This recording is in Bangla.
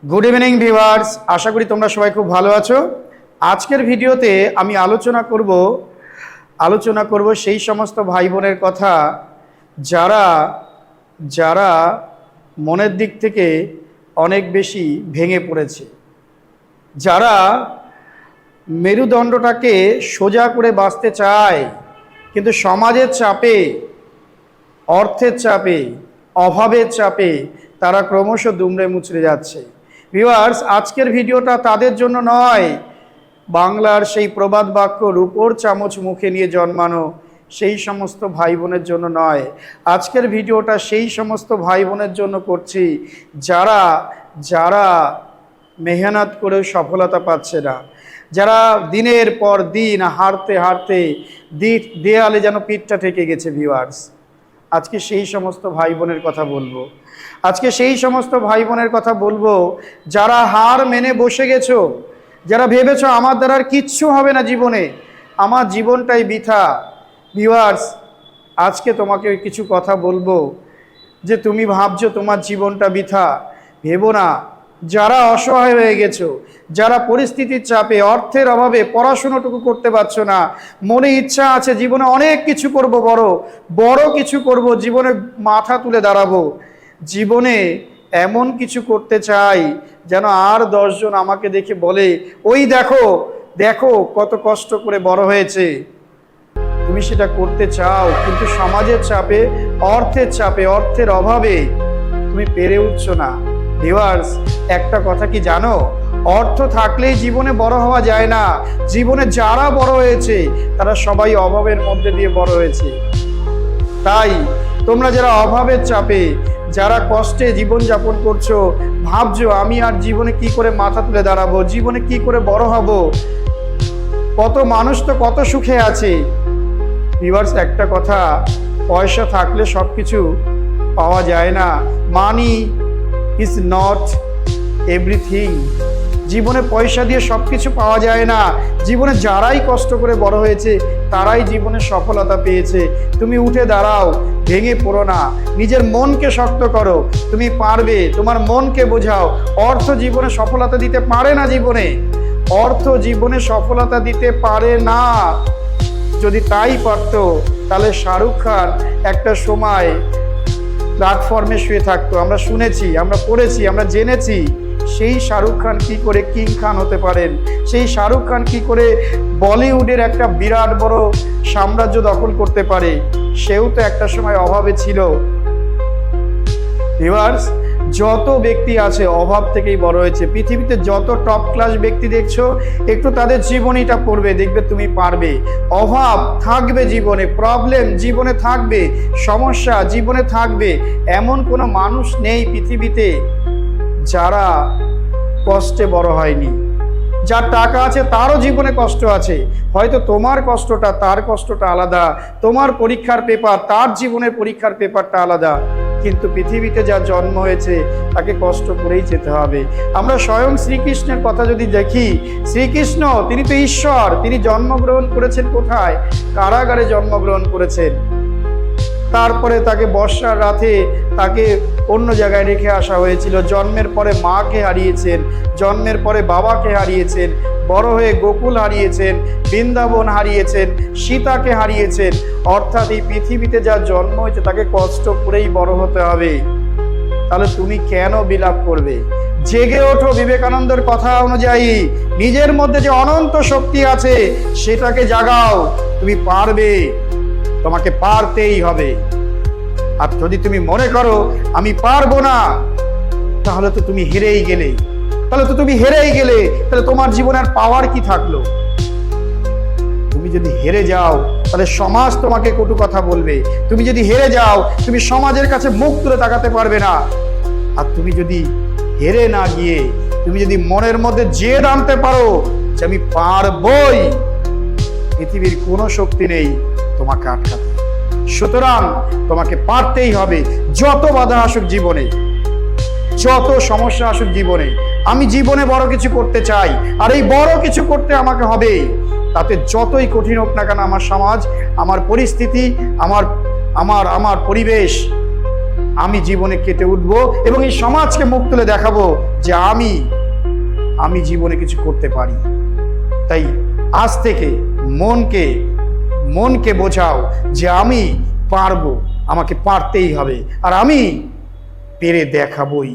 गुड इवनिंग ভিউয়ার্স, आशा करी তোমরা সবাই খুব ভালো আছো। আজকের ভিডিওতে আমি আলোচনা করব সেই সমস্ত ভাই বোনের কথা যারা যারা মনের দিক থেকে অনেক বেশি ভেঙে পড়েছে, যারা মেরুদণ্ডটাকে সোজা করে বাঁচতে চায় কিন্তু সমাজের চাপে, অর্থের চাপে, অভাবের চাপে তারা ক্রমশ দুমড়ে মুচড়ে যাচ্ছে। ভিউয়ার্স, আজকের ভিডিওটা তাদের জন্য নয়, বাংলার সেই প্রবাদ বাক্য রূপোর চামচ মুখে নিয়ে জন্মানো সেই সমস্ত ভাই বোনের জন্য নয়। আজকের ভিডিওটা সেই সমস্ত ভাই বোনের জন্য করছি যারা যারা মেহনত করে সফলতা পাচ্ছে না, যারা দিনের পর দিন হারতে হারতে দেয়ালে যেন পিঠটা ঠেকে গেছে। ভিউয়ার্স, আজকে সেই সমস্ত ভাই বোনের কথা বলবো। আজকে সেই সমস্ত ভাই বোনের কথা বলবো যারা হার মেনে বসে গেছো, যারা ভেবেছো আমার দ্বারা আর কিচ্ছু হবে না জীবনে, আমার জীবনটাই বৃথা। ভিউয়ার্স, আজকে তোমাকে কিছু কথা বলবো যে তুমি ভাবছো তোমার জীবনটা বৃথা, ভেবো না। যারা অসহায় হয়ে গেছো, যারা পরিস্থিতির চাপে, অর্থের অভাবে পড়াশোনাটুকু করতে পারছো না, মনে ইচ্ছা আছে জীবনে অনেক কিছু করব, বড় কিছু করব, জীবনে মাথা তুলে দাঁড়াবো, জীবনে এমন কিছু করতে চাই যেন আর 10 জন আমাকে দেখে বলে ওই দেখো দেখো কত কষ্ট করে বড় হয়েছে। তুমি সেটা করতে চাও কিন্তু সমাজের চাপে, অর্থের চাপে, অর্থের অভাবে তুমি পেরে উঠছো না। ভিউয়ার্স, একটা কথা কি জানো? অর্থ থাকলেই জীবনে বড় হওয়া যায় না। জীবনে যারা বড় হয়েছে তারা সবাই অভাবের মধ্যে দিয়ে বড় হয়েছে। তাই তোমরা যারা অভাবের চাপে, যারা কষ্টে জীবন যাপন করছো, ভাবছো আমি আর জীবনে কি করে মাথা তুলে দাঁড়াবো, জীবনে কি করে বড় হব, কত মানুষ তো কত সুখে আছে। ভিউয়ার্স, একটা কথা, পয়সা থাকলে সব কিছু পাওয়া যায় না। Money is not everything. জীবনে পয়সা দিয়ে সব কিছু পাওয়া যায় না। জীবনে যারাই কষ্ট করে বড় হয়েছে তারাই জীবনে সফলতা পেয়েছে। তুমি উঠে দাঁড়াও, ভেঙে পড়ো না, নিজের মনকে শক্ত করো, তুমি পারবে। তোমার মনকে বোঝাও। অর্থ জীবনে সফলতা দিতে পারে না। অর্থ জীবনে সফলতা দিতে পারে না। যদি তাই পারতো তাহলে শাহরুখ খান একটা সময় প্ল্যাটফর্মে শুয়ে থাকতো। আমরা শুনেছি, আমরা পড়েছি, আমরা জেনেছি সেই শাহরুখ খান কি করে কিং খান হতে পারেন, সেই শাহরুখ খান কি করে বলিউডের একটা বিরাট বড় সাম্রাজ্য দখল করতে পারে। সেও তো একটা সময় অভাবে ছিল। ভিউয়ার্স, যত ব্যক্তি আছে অভাব থেকেই বড় হয়েছে। পৃথিবীতে যত টপ ক্লাস ব্যক্তি দেখছো, একটু তাদের জীবনীটা পড়বে, দেখবে তুমি পারবে। অভাব থাকবে জীবনে, প্রবলেম জীবনে থাকবে, সমস্যা জীবনে থাকবে। এমন কোনো মানুষ নেই পৃথিবীতে যারা কষ্টে বড় হয়নি। যার টাকা আছে তারও জীবনে কষ্ট আছে। হয়তো তোমার কষ্টটা তার কষ্টটা আলাদা, তোমার পরীক্ষার পেপার তার জীবনের পরীক্ষার পেপারটা আলাদা, কিন্তু পৃথিবীতে যা জন্ম হয়েছে তাকে কষ্ট করেই যেতে হবে। আমরা স্বয়ং শ্রীকৃষ্ণের কথা যদি দেখি, শ্রীকৃষ্ণ তিনি তো ঈশ্বর, তিনি জন্মগ্রহণ করেছেন কোথায়? কারাগারে জন্মগ্রহণ করেছেন। তারপরে তাকে বর্ষার রাতে তাকে অন্য জায়গায় রেখে আসা হয়েছিল। জন্মের পরে মাকে হারিয়েছেন, জন্মের পরে বাবাকে হারিয়েছেন, বড় হয়ে গোকুল হারিয়েছেন, বৃন্দাবন হারিয়েছেন, সীতাকে হারিয়েছেন। অর্থাৎ এই পৃথিবীতে যা জন্ম হয়েছে তাকে কষ্ট করেই বড় হতে হবে। তাহলে তুমি কেন বিলাপ করবে? জেগে ওঠো। বিবেকানন্দের কথা অনুযায়ী নিজের মধ্যে যে অনন্ত শক্তি আছে সেটাকে জাগাও। তুমি পারবে, তোমাকে পারতেই হবে। আর যদি তুমি মনে করো আমি পারবো না, তাহলে তো তুমি হেরেই গেলে। তাহলে তোমার জীবনের পাওয়ার কি থাকলো? তুমি যদি হেরে যাও তাহলে সমাজ তোমাকে কটু কথা বলবে। তুমি যদি হেরে যাও তুমি সমাজের কাছে মুখ তুলে তাকাতে পারবে না। আর তুমি যদি হেরে না গিয়ে তুমি যদি মনের মধ্যে জেদ আনতে পারো যে আমি পারবই, পৃথিবীর কোনো শক্তি নেই তোমাকে আটকাতে। সুতরাং তোমাকে পারতেই হবে। যত বাধা আসুক জীবনে, যত সমস্যা আসুক জীবনে, আমি জীবনে বড় কিছু করতে চাই, আর এই বড় কিছু করতে আমাকে হবে। তাতে যতই কঠিন হোক না কেন, আমার সমাজ, আমার পরিস্থিতি, আমার পরিবেশ, আমি জীবনে কেটে উঠবো এবং এই সমাজকে মুখ তুলে দেখাবো যে আমি জীবনে কিছু করতে পারি। তাই আজ থেকে মনকে বোঝাও যে আমি পারবো, আমাকে পারতেই হবে, আর আমি পেরে দেখাবই।